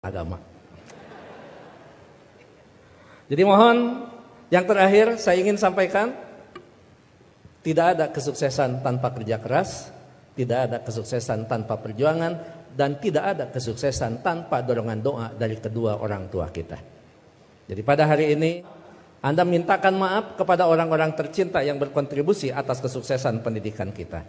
agama. Jadi mohon yang terakhir saya ingin sampaikan, tidak ada kesuksesan tanpa kerja keras, tidak ada kesuksesan tanpa perjuangan, dan tidak ada kesuksesan tanpa dorongan doa dari kedua orang tua kita. Jadi pada hari ini Anda mintakan maaf kepada orang-orang tercinta yang berkontribusi atas kesuksesan pendidikan kita.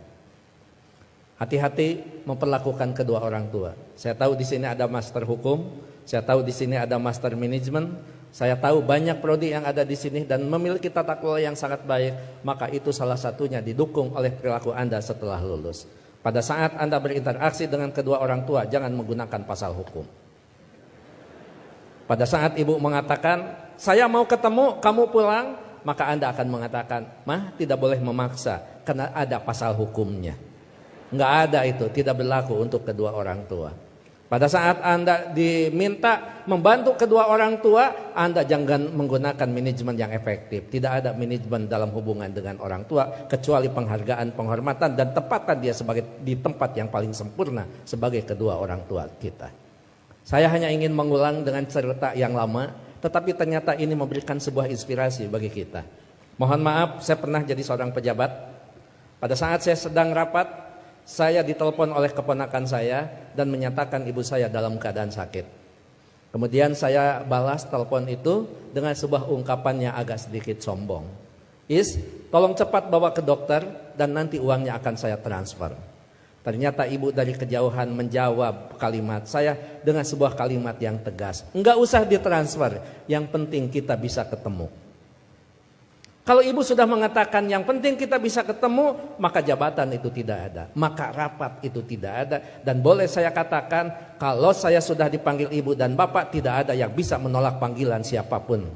Hati-hati memperlakukan kedua orang tua. Saya tahu di sini ada master hukum, saya tahu di sini ada master manajemen, saya tahu banyak prodi yang ada di sini dan memiliki tata kelola yang sangat baik, maka itu salah satunya didukung oleh perilaku Anda setelah lulus. Pada saat Anda berinteraksi dengan kedua orang tua, jangan menggunakan pasal hukum. Pada saat ibu mengatakan, saya mau ketemu, kamu pulang, maka Anda akan mengatakan, mah tidak boleh memaksa, karena ada pasal hukumnya. Enggak ada itu, tidak berlaku untuk kedua orang tua. Pada saat Anda diminta membantu kedua orang tua, Anda jangan menggunakan manajemen yang efektif. Tidak ada manajemen dalam hubungan dengan orang tua, kecuali penghargaan, penghormatan, dan tempatkan dia sebagai di tempat yang paling sempurna sebagai kedua orang tua kita. Saya hanya ingin mengulang dengan cerita yang lama, tetapi ternyata ini memberikan sebuah inspirasi bagi kita. Mohon maaf, saya pernah jadi seorang pejabat. Pada saat saya sedang rapat, saya ditelepon oleh keponakan saya dan menyatakan ibu saya dalam keadaan sakit. Kemudian saya balas telepon itu dengan sebuah ungkapan yang agak sedikit sombong. Tolong cepat bawa ke dokter dan nanti uangnya akan saya transfer. Ternyata ibu dari kejauhan menjawab kalimat saya dengan sebuah kalimat yang tegas. Enggak usah ditransfer, yang penting kita bisa ketemu. Kalau ibu sudah mengatakan yang penting kita bisa ketemu, maka jabatan itu tidak ada, maka rapat itu tidak ada. Dan boleh saya katakan, kalau saya sudah dipanggil ibu dan bapak, tidak ada yang bisa menolak panggilan siapapun,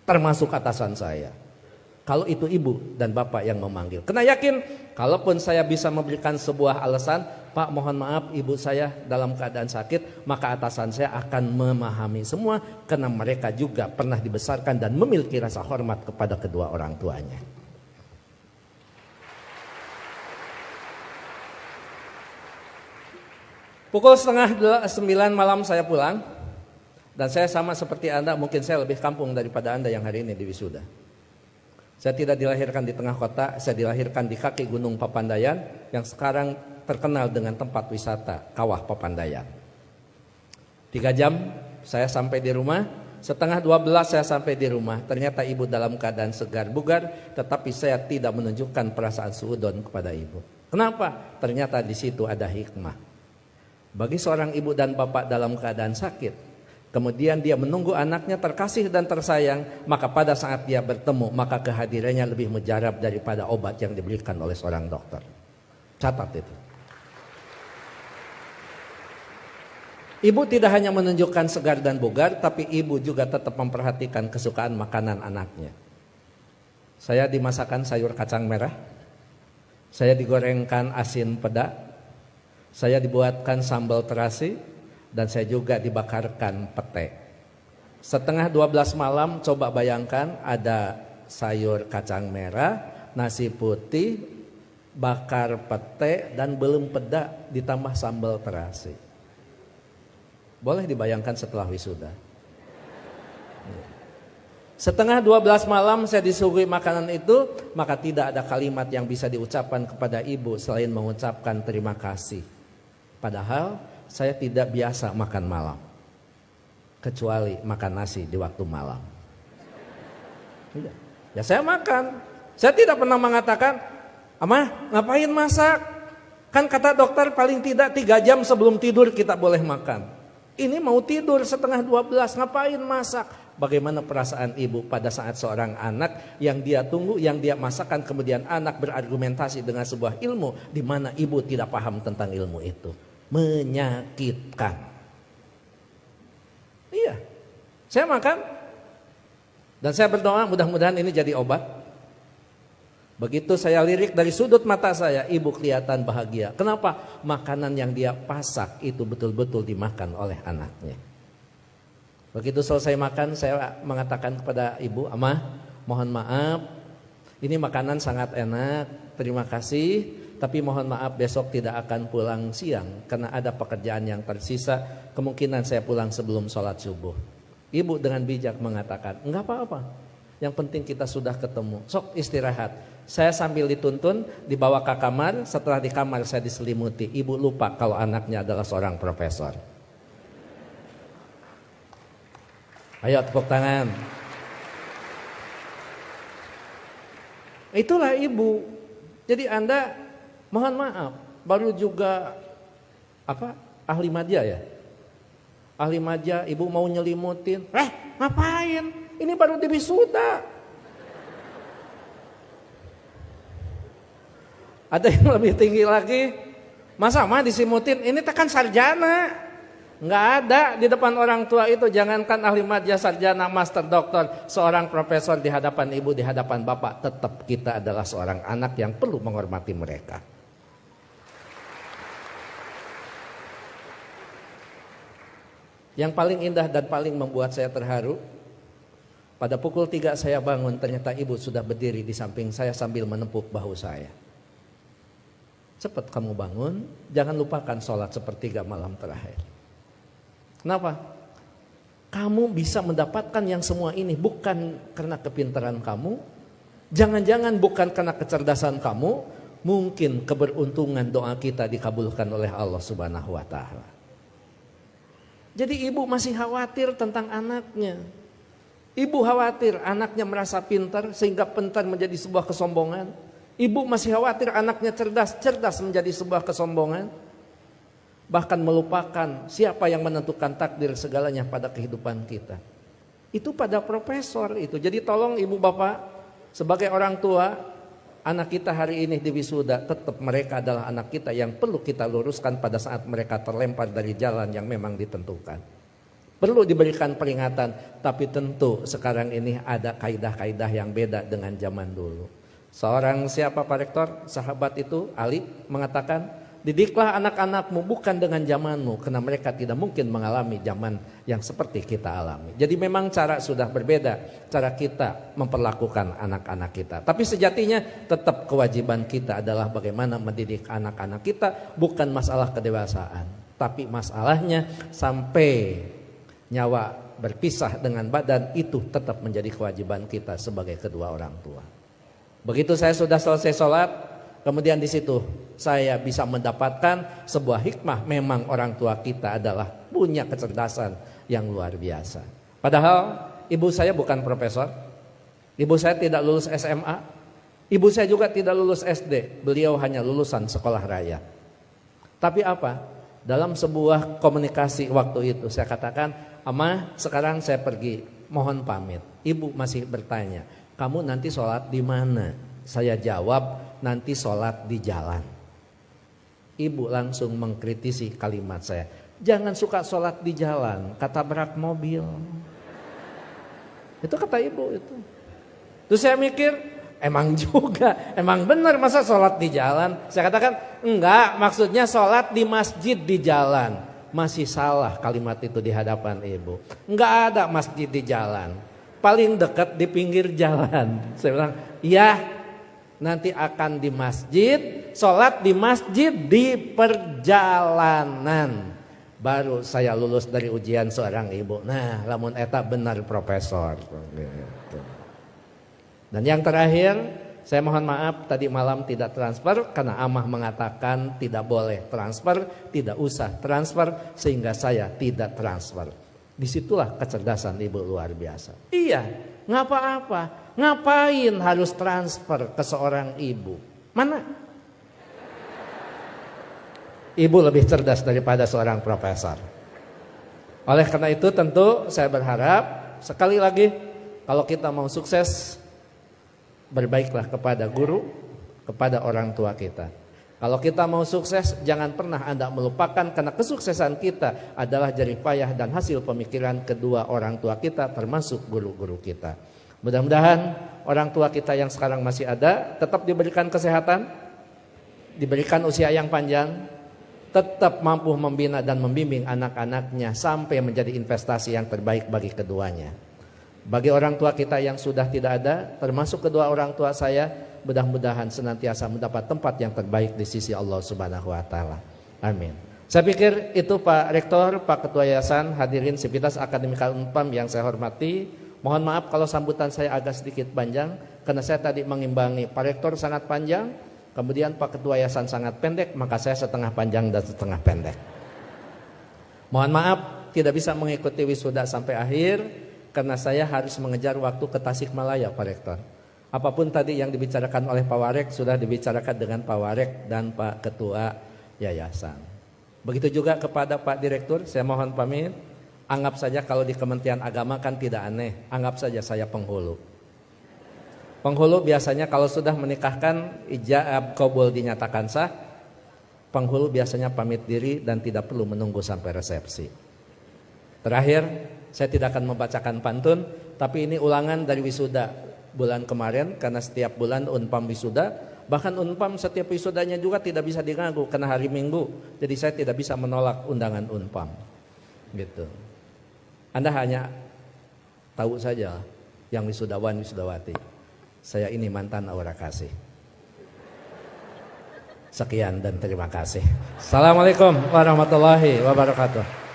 termasuk atasan saya. Kalau itu ibu dan bapak yang memanggil, kena yakin, kalaupun saya bisa memberikan sebuah alasan, Pak mohon maaf ibu saya dalam keadaan sakit, maka atasan saya akan memahami semua, karena mereka juga pernah dibesarkan dan memiliki rasa hormat kepada kedua orang tuanya. Pukul 8:30 malam saya pulang, dan saya sama seperti Anda, mungkin saya lebih kampung daripada Anda yang hari ini di wisuda. Saya tidak dilahirkan di tengah kota, saya dilahirkan di kaki Gunung Papandayan yang sekarang terkenal dengan tempat wisata Kawah Papandayan. 3 jam saya sampai di rumah, 11:30 saya sampai di rumah. Ternyata ibu dalam keadaan segar bugar, tetapi saya tidak menunjukkan perasaan suudon kepada ibu. Kenapa? Ternyata di situ ada hikmah. Bagi seorang ibu dan bapak dalam keadaan sakit, kemudian dia menunggu anaknya terkasih dan tersayang, maka pada saat dia bertemu, maka kehadirannya lebih mujarab daripada obat yang diberikan oleh seorang dokter. Catat itu. Ibu tidak hanya menunjukkan segar dan bugar, tapi ibu juga tetap memperhatikan kesukaan makanan anaknya. Saya dimasakan sayur kacang merah, saya digorengkan asin peda, saya dibuatkan sambal terasi, dan saya juga dibakarkan pete. 11:30 malam, coba bayangkan ada sayur kacang merah, nasi putih, bakar pete, dan belum peda ditambah sambal terasi. Boleh dibayangkan setelah wisuda. 11:30 malam saya disuguhi makanan itu, maka tidak ada kalimat yang bisa diucapkan kepada ibu selain mengucapkan terima kasih. Padahal saya tidak biasa makan malam, kecuali makan nasi di waktu malam. Ya saya makan. Saya tidak pernah mengatakan, Amah ngapain masak? Kan kata dokter paling tidak 3 jam sebelum tidur kita boleh makan. Ini mau tidur 11:30, ngapain masak? Bagaimana perasaan ibu pada saat seorang anak yang dia tunggu, yang dia masakan, kemudian anak berargumentasi dengan sebuah ilmu di mana ibu tidak paham tentang ilmu itu. Menyakitkan. Iya, saya makan dan saya berdoa mudah-mudahan ini jadi obat. Begitu saya lirik dari sudut mata saya, ibu kelihatan bahagia. Kenapa? Makanan yang dia pasak itu betul-betul dimakan oleh anaknya. Begitu selesai makan, saya mengatakan kepada ibu, Amah mohon maaf, ini makanan sangat enak, terima kasih. tapi mohon maaf besok tidak akan pulang siang karena ada pekerjaan yang tersisa. Kemungkinan saya pulang sebelum sholat subuh. Ibu dengan bijak mengatakan, enggak apa-apa. Yang penting kita sudah ketemu. Sok istirahat. Saya sambil dituntun dibawa ke kamar. Setelah di kamar saya diselimuti. Ibu lupa kalau anaknya adalah seorang profesor. Ayo tepuk tangan. Itulah ibu. Jadi Anda mohon maaf baru juga ahli madya ya. Ahli madya ibu mau nyelimutin. Ngapain? Ini baru wisuda. Ada yang lebih tinggi lagi. Masa mah disimutin? Ini tekan sarjana. Nggak ada di depan orang tua itu. Jangankan ahli madya, sarjana, master, doktor, seorang profesor di hadapan ibu, di hadapan bapak, tetap kita adalah seorang anak yang perlu menghormati mereka. Yang paling indah dan paling membuat saya terharu, pada pukul 3 saya bangun, ternyata ibu sudah berdiri di samping saya sambil menepuk bahu saya. Cepat kamu bangun, jangan lupakan sholat sepertiga malam terakhir. Kenapa? Kamu bisa mendapatkan yang semua ini bukan karena kepintaran kamu, jangan-jangan bukan karena kecerdasan kamu, mungkin keberuntungan doa kita dikabulkan oleh Allah Subhanahu wa Ta'ala. Jadi ibu masih khawatir tentang anaknya. Ibu khawatir anaknya merasa pintar sehingga pintar menjadi sebuah kesombongan. Ibu masih khawatir anaknya cerdas, cerdas menjadi sebuah kesombongan. Bahkan melupakan siapa yang menentukan takdir segalanya pada kehidupan kita. Itu pada profesor itu. Jadi tolong ibu bapak sebagai orang tua, anak kita hari ini di wisuda, tetap mereka adalah anak kita yang perlu kita luruskan pada saat mereka terlempar dari jalan yang memang ditentukan. Perlu diberikan peringatan, tapi tentu sekarang ini ada kaidah-kaidah yang beda dengan zaman dulu. Seorang siapa Pak Rektor, sahabat itu, Ali, mengatakan, didiklah anak-anakmu bukan dengan zamanmu, karena mereka tidak mungkin mengalami zaman yang seperti kita alami. Jadi memang cara sudah berbeda, cara kita memperlakukan anak-anak kita. Tapi sejatinya tetap kewajiban kita adalah bagaimana mendidik anak-anak kita, bukan masalah kedewasaan. Tapi masalahnya sampai nyawa berpisah dengan badan, itu tetap menjadi kewajiban kita sebagai kedua orang tua. Begitu saya sudah selesai sholat, kemudian di situ saya bisa mendapatkan sebuah hikmah. Memang orang tua kita adalah punya kecerdasan yang luar biasa. Padahal ibu saya bukan profesor, ibu saya tidak lulus SMA, ibu saya juga tidak lulus SD. Beliau hanya lulusan sekolah raya. Tapi apa? Dalam sebuah komunikasi waktu itu saya katakan, "Ama, sekarang saya pergi, mohon pamit." Ibu masih bertanya, "Kamu nanti sholat di mana?" Saya jawab, "Nanti sholat di jalan." Ibu langsung mengkritisi kalimat saya, "Jangan suka sholat di jalan, ketabrak mobil." Itu kata ibu itu. Terus saya mikir, emang juga, emang benar masa sholat di jalan? Saya katakan, enggak, maksudnya sholat di masjid di jalan. Masih salah kalimat itu di hadapan ibu. Enggak ada masjid di jalan, paling dekat di pinggir jalan. Saya bilang, iya, nanti akan di masjid, sholat di masjid di perjalanan. Baru saya lulus dari ujian seorang ibu. Nah, lamun eta benar profesor. Dan yang terakhir, saya mohon maaf tadi malam tidak transfer karena Amah mengatakan tidak boleh transfer, tidak usah transfer, sehingga saya tidak transfer. Disitulah kecerdasan ibu luar biasa. Iya, nggak apa-apa. Ngapain harus transfer ke seorang ibu? Mana? Ibu lebih cerdas daripada seorang profesor. Oleh karena itu tentu saya berharap sekali lagi, kalau kita mau sukses, berbaiklah kepada guru, kepada orang tua kita. Kalau kita mau sukses, jangan pernah Anda melupakan, karena kesuksesan kita adalah jerih payah dan hasil pemikiran kedua orang tua kita, termasuk guru-guru kita. Mudah-mudahan orang tua kita yang sekarang masih ada tetap diberikan kesehatan, diberikan usia yang panjang, tetap mampu membina dan membimbing anak-anaknya sampai menjadi investasi yang terbaik bagi keduanya. Bagi orang tua kita yang sudah tidak ada, termasuk kedua orang tua saya, mudah-mudahan senantiasa mendapat tempat yang terbaik di sisi Allah Subhanahu wa taala. Amin. Saya pikir itu Pak Rektor, Pak Ketua Yayasan, hadirin Sivitas Akademika Unpam yang saya hormati. Mohon maaf kalau sambutan saya agak sedikit panjang karena saya tadi mengimbangi Pak Rektor sangat panjang, kemudian Pak Ketua Yayasan sangat pendek, maka saya setengah panjang dan setengah pendek. Mohon maaf tidak bisa mengikuti wisuda sampai akhir karena saya harus mengejar waktu ke Tasikmalaya Pak Rektor. Apapun tadi yang dibicarakan oleh Pak Warek sudah dibicarakan dengan Pak Warek dan Pak Ketua Yayasan. Begitu juga kepada Pak Direktur, saya mohon pamit. Anggap saja kalau di Kementerian Agama kan tidak aneh, anggap saja saya penghulu. Penghulu biasanya kalau sudah menikahkan ijab qabul dinyatakan sah, penghulu biasanya pamit diri dan tidak perlu menunggu sampai resepsi. Terakhir, saya tidak akan membacakan pantun, tapi ini ulangan dari wisuda bulan kemarin karena setiap bulan Unpam wisuda. Bahkan Unpam setiap wisudanya juga tidak bisa diganggu karena hari Minggu. Jadi saya tidak bisa menolak undangan Unpam. Gitu. Anda hanya tahu saja yang wisudawan wisudawati. Saya ini mantan aura kasih. Sekian dan terima kasih. Assalamualaikum warahmatullahi wabarakatuh.